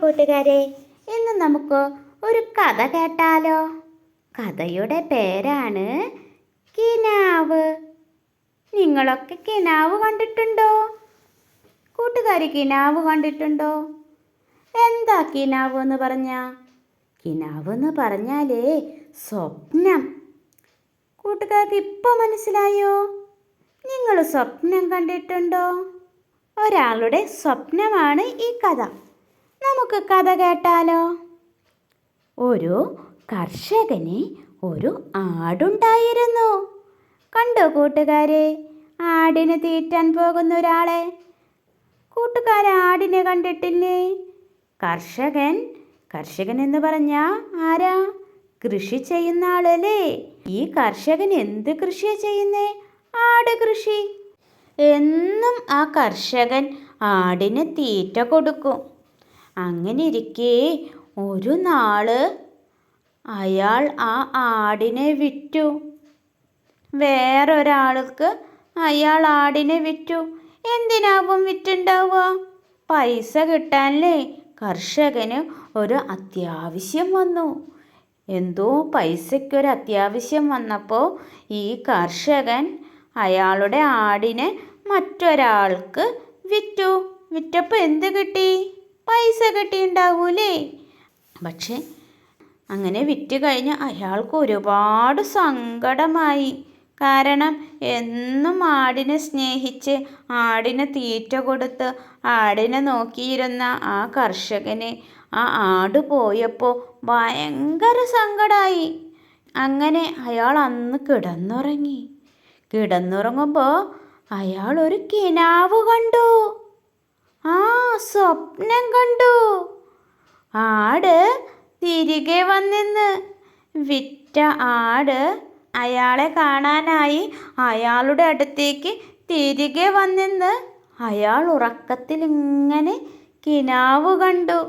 കൂട്ടുകാരെ, ഇന്ന് നമുക്ക് ഒരു കഥ കേട്ടാലോ? കഥയുടെ പേരാണ് കിനാവ്. നിങ്ങളൊക്കെ കിനാവ് കണ്ടിട്ടുണ്ടോ? കൂട്ടുകാരി കിനാവ് കണ്ടിട്ടുണ്ടോ? എന്താ കിനാവ് എന്ന് പറഞ്ഞാൽ? കിനാവ് എന്ന് പറഞ്ഞാലേ സ്വപ്നം. കൂട്ടുകാർക്ക് ഇപ്പോൾ മനസ്സിലായോ? നിങ്ങൾ സ്വപ്നം കണ്ടിട്ടുണ്ടോ? ഒരാളുടെ സ്വപ്നമാണ് ഈ കഥ. നമുക്ക് കഥ കേട്ടാലോ? ഒരു കർഷകന് ഒരു ആടുണ്ടായിരുന്നു. കണ്ടോ കൂട്ടുകാരെ, ആടിന് തീറ്റാൻ പോകുന്ന ഒരാളെ? കൂട്ടുകാർ ആടിനെ കണ്ടിട്ടില്ലേ? കർഷകൻ എന്ന് പറഞ്ഞാൽ ആരാ? കൃഷി ചെയ്യുന്ന ആളല്ലേ? ഈ കർഷകൻ എന്ത് കൃഷിയാണ് ചെയ്യുന്നേ? ആട് കൃഷി. എന്നും ആ കർഷകൻ ആടിന് തീറ്റ കൊടുക്കും. അങ്ങനെ ഇരിക്കെ ഒരു നാള് അയാൾ ആ ആടിനെ വിറ്റു. വേറൊരാൾക്ക് അയാൾ ആടിനെ വിറ്റു. എന്തിനാവും വിറ്റുണ്ടാവുക? പൈസ കിട്ടാനല്ലേ? കർഷകന് ഒരു അത്യാവശ്യം വന്നു. എന്തോ പൈസയ്ക്കൊരു അത്യാവശ്യം വന്നപ്പോൾ ഈ കർഷകൻ അയാളുടെ ആടിനെ മറ്റൊരാൾക്ക് വിറ്റു. വിറ്റപ്പോൾ എന്ത് കിട്ടി? പൈസ കിട്ടിയിട്ടുണ്ടാവൂലേ? പക്ഷെ അങ്ങനെ വിറ്റ് കഴിഞ്ഞ് അയാൾക്ക് ഒരുപാട് സങ്കടമായി. കാരണം എന്നും ആടിനെ സ്നേഹിച്ച് ആടിന് തീറ്റ കൊടുത്ത് ആടിനെ നോക്കിയിരുന്ന ആ കർഷകന് ആ ആട് പോയപ്പോൾ ഭയങ്കര സങ്കടമായി. അങ്ങനെ അയാൾ അന്ന് കിടന്നുറങ്ങി. കിടന്നുറങ്ങുമ്പോൾ അയാൾ ഒരു കിനാവ് കണ്ടു. സ്വപ്നം കണ്ടു. ആട് തിരികെ വന്നെന്ന്. വിറ്റ ആട് അയാളെ കാണാനായി അയാളുടെ അടുത്തേക്ക് തിരികെ വന്നെന്ന് അയാൾ ഉറക്കത്തിൽ ഇങ്ങനെ കിനാവ് കണ്ടു.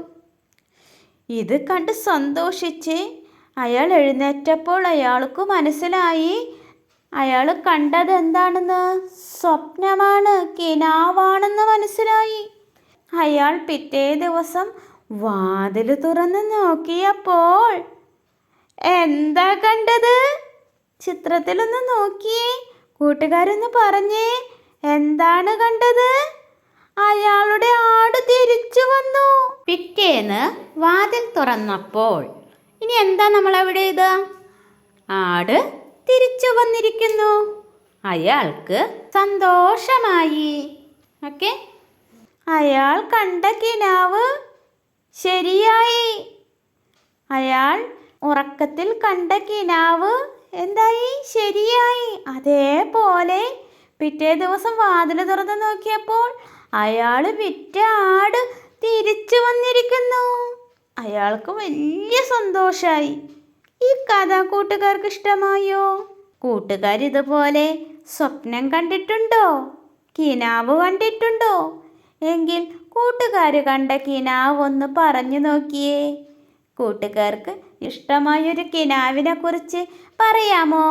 ഇത് കണ്ട് സന്തോഷിച്ച് അയാൾ എഴുന്നേറ്റപ്പോൾ അയാൾക്ക് മനസ്സിലായി അയാൾ കണ്ടത് എന്താണെന്ന്? സ്വപ്നമാണ്, കിനാവാണെന്ന് മനസ്സിലായി. അയാൾ പിറ്റേ ദിവസം വാതിൽ തുറന്ന് നോക്കിയപ്പോൾ എന്താ കണ്ടത്? ചിത്രത്തിലൊന്ന് നോക്കിയേ, കൂട്ടുകാരൊന്ന് പറഞ്ഞേ, എന്താണ് കണ്ടത്? അയാളുടെ ആട് തിരിച്ചു വന്നു. പിറ്റേന്ന് വാതിൽ തുറന്നപ്പോൾ ഇനി എന്താ നമ്മളവിടെ ഇത്? ആട് തിരിച്ചു വന്നിരിക്കുന്നു. അയാൾക്ക് സന്തോഷമായി. ഓക്കെ, അയാൾ കണ്ട കിനാവ് ശരിയായി. അയാൾ ഉറക്കത്തിൽ കണ്ട കിനാവ് എന്തായി? ശരിയായി. അതേപോലെ പിറ്റേ ദിവസം വാതിൽ തുറന്ന് നോക്കിയപ്പോൾ അയാൾ വിറ്റ ആട് തിരിച്ചു വന്നിരിക്കുന്നു. അയാൾക്ക് വലിയ സന്തോഷമായി. ഈ കഥ കൂട്ടുകാർക്ക് ഇഷ്ടമായോ? കൂട്ടുകാർ ഇതുപോലെ സ്വപ്നം കണ്ടിട്ടുണ്ടോ? കിനാവ് കണ്ടിട്ടുണ്ടോ? എങ്കിൽ കൂട്ടുകാർ കണ്ട കിനാവ് ഒന്ന് പറഞ്ഞു നോക്കിയേ. കൂട്ടുകാർക്ക് ഇഷ്ടമായൊരു കിനാവിനെ കുറിച്ച് പറയാമോ?